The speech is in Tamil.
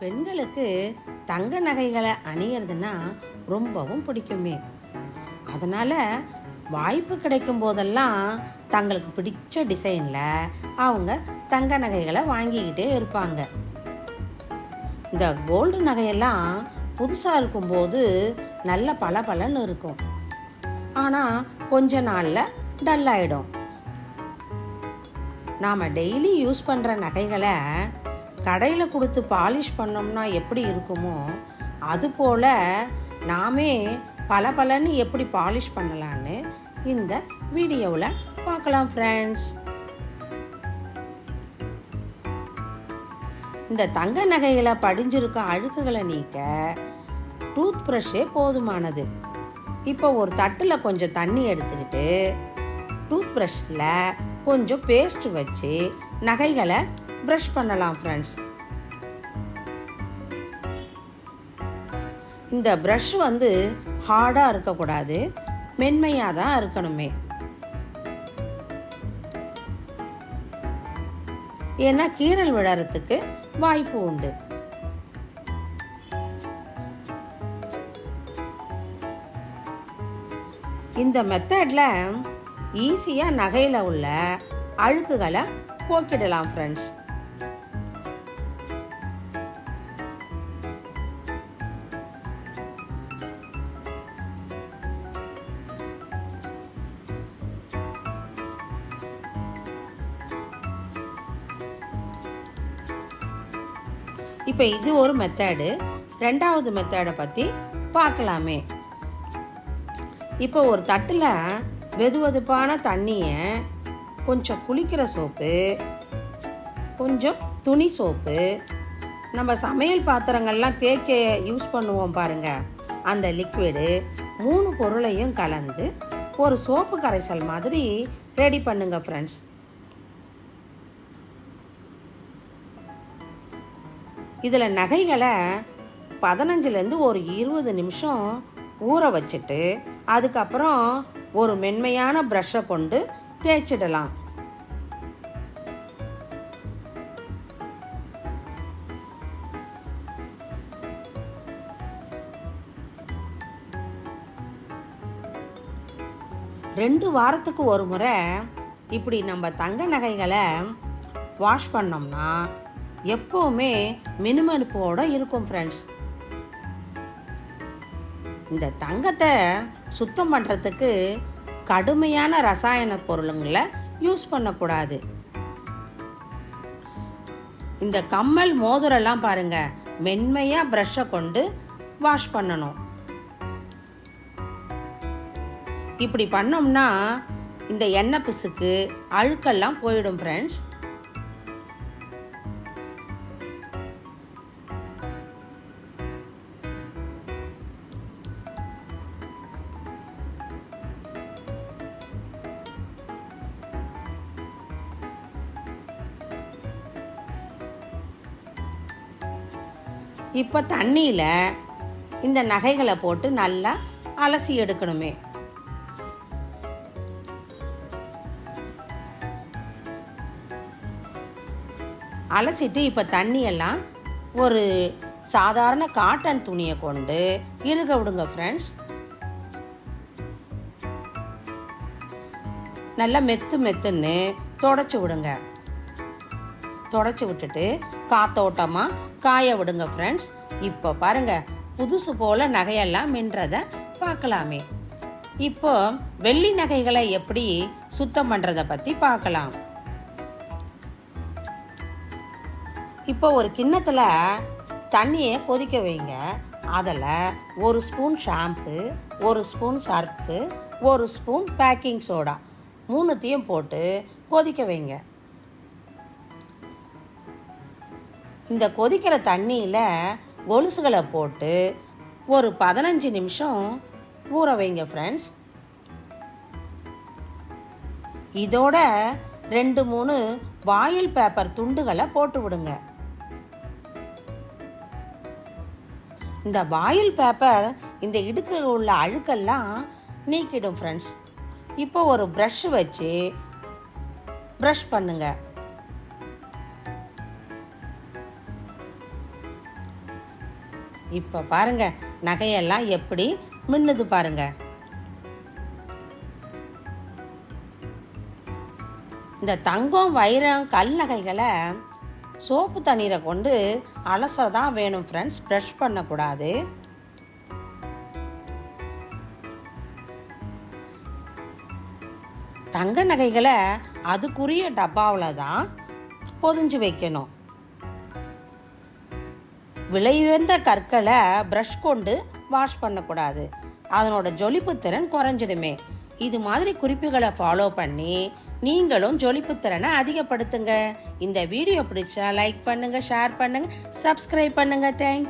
பெண்களுக்கு தங்க நகைகளை அணியறதுன்னா ரொம்பவும் பிடிக்குமே. அதனால் வாய்ப்பு கிடைக்கும் போதெல்லாம் தங்களுக்கு பிடிச்ச டிசைனில் அவங்க தங்க நகைகளை வாங்கிக்கிட்டே இருப்பாங்க. இந்த கோல்டு நகையெல்லாம் புதுசாக இருக்கும்போது நல்ல பளபளன்னு இருக்கும். ஆனால் கொஞ்ச நாளில் டல்லாயிடும். நாம் டெய்லி யூஸ் பண்ணுற நகைகளை கடையில் கொடுத்து பாலிஷ் பண்ணோம்னா எப்படி இருக்குமோ அதுபோல் நாமே பளபளன்னு எப்படி பாலிஷ் பண்ணலான்னு இந்த வீடியோவில் பார்க்கலாம் ஃப்ரெண்ட்ஸ். இந்த தங்க நகையில் படிஞ்சிருக்க அழுக்குகளை நீக்க டூத் ப்ரஷ்ஷே போதுமானது. இப்போ ஒரு தட்டில் கொஞ்சம் தண்ணி எடுத்துக்கிட்டு டூத் ப்ரஷ்ஷில் கொஞ்சம் பேஸ்ட் வச்சு நகைகளை ப்ரஷ் பண்ணலாம் ஃப்ரெண்ட்ஸ். இந்த ப்ரஷ் ஹார்டாக இருக்கக்கூடாது, மென்மையாக தான் இருக்கணுமே. ஏன்னா கீறல் விழறதுக்கு வாய்ப்பு உண்டு. இந்த மெத்தடில் ஈஸியாக நகையில் உள்ள அழுக்குகளை போக்கிடலாம் ஃப்ரெண்ட்ஸ். இப்போ இது ஒரு மெத்தடு. ரெண்டாவது மெத்தடை பற்றி பார்க்கலாமே. இப்போ ஒரு தட்டில் வெதுவெதுப்பான தண்ணியை, கொஞ்சம் குளிக்கிற சோப்பு, கொஞ்சம் துணி சோப்பு, நம்ம சமையல் பாத்திரங்கள்லாம் தேய்க்க யூஸ் பண்ணுவோம் பாருங்கள், அந்த லிக்விடு 3 பொருளையும் கலந்து ஒரு சோப்பு கரைசல் மாதிரி ரெடி பண்ணுங்க ஃப்ரெண்ட்ஸ். இதில் நகைகளை 15லேருந்து ஒரு 20 நிமிஷம் ஊற வச்சுட்டு அதுக்கப்புறம் ஒரு மென்மையான ப்ரஷ்ஷை கொண்டு தேய்ச்சிடலாம். ரெண்டு வாரத்துக்கு ஒரு முறை இப்படி நம்ம தங்க நகைகளை வாஷ் பண்ணோம்னா எப்போவுமே மினுமினுப்போடு இருக்கும் ஃப்ரெண்ட்ஸ். இந்த தங்கத்தை சுத்தம் பண்ணுறதுக்கு கடுமையான ரசாயன பொருளுங்களை யூஸ் பண்ணக்கூடாது. இந்த கம்மல் மோதிரெல்லாம் பாருங்கள், மென்மையாக ப்ரஷ்ஷை கொண்டு வாஷ் பண்ணணும். இப்படி பண்ணோம்னா இந்த எண்ணெய் பிசுக்கு அழுக்கெல்லாம் போயிடும் ஃப்ரெண்ட்ஸ். இப்போ தண்ணியில் இந்த நகைகளை போட்டு நல்லா அலசி எடுக்கணுமே. அலசிட்டு இப்போ தண்ணியெல்லாம் ஒரு சாதாரண காட்டன் துணியை கொண்டு இறுக விடுங்க ஃப்ரெண்ட்ஸ். நல்லா மெத்துன்னு தொடச்சி விடுங்க. தொடச்சி விட்டுட்டு காத்தோட்டமாக காய விடுங்க ஃப்ரெண்ட்ஸ். இப்போ பாருங்கள், புதுசு போல் நகையெல்லாம் மின்றதை பார்க்கலாமே. இப்போ வெள்ளி நகைகளை எப்படி சுத்தம் பண்ணுறதை பற்றி பார்க்கலாம். இப்போ ஒரு கிண்ணத்தில் தண்ணியை கொதிக்க வைங்க. அதில் 1 spoon shampoo, 1 spoon Surf, 1 spoon baking soda 3த்தையும் போட்டு கொதிக்க வைங்க. இந்த கொதிக்கிற தண்ணியில் கொலுசுகளை போட்டு ஒரு 15 நிமிஷம் ஊற வைங்க ஃப்ரெண்ட்ஸ். இதோட 2-3 வாயில் பேப்பர் துண்டுகளை போட்டு விடுங்க. இந்த வாயில் பேப்பர் இந்த இடுக்கில் உள்ள அழுக்கெல்லாம் நீக்கிடும் ஃப்ரெண்ட்ஸ். இப்போ ஒரு ப்ரஷ் வச்சு ப்ரஷ் பண்ணுங்க. இப்போ பாருங்க நகையெல்லாம் எப்படி மின்னுது பாருங்க. இந்த தங்கம் வைரம் கல் நகைகளை சோப்பு தண்ணீரை கொண்டு அலச தான் வேணும் ஃப்ரெண்ட்ஸ், ப்ரஷ் பண்ணக்கூடாது. தங்க நகைகளை அதுக்குரிய டப்பாவில் தான் பொதிஞ்சு வைக்கணும். விலையுயர்ந்த கற்களை ப்ரஷ் கொண்டு வாஷ் பண்ணக்கூடாது, அதனோட ஜொலிப்பு திறன் குறைஞ்சிடுமே. இது மாதிரி குறிப்புகளை ஃபாலோ பண்ணி நீங்களும் ஜொலிப்பு திறனை அதிகப்படுத்துங்க. இந்த வீடியோ பிடிச்சா லைக் பண்ணுங்க, ஷேர் பண்ணுங்க, சப்ஸ்கிரைப் பண்ணுங்க. தேங்க்யூ.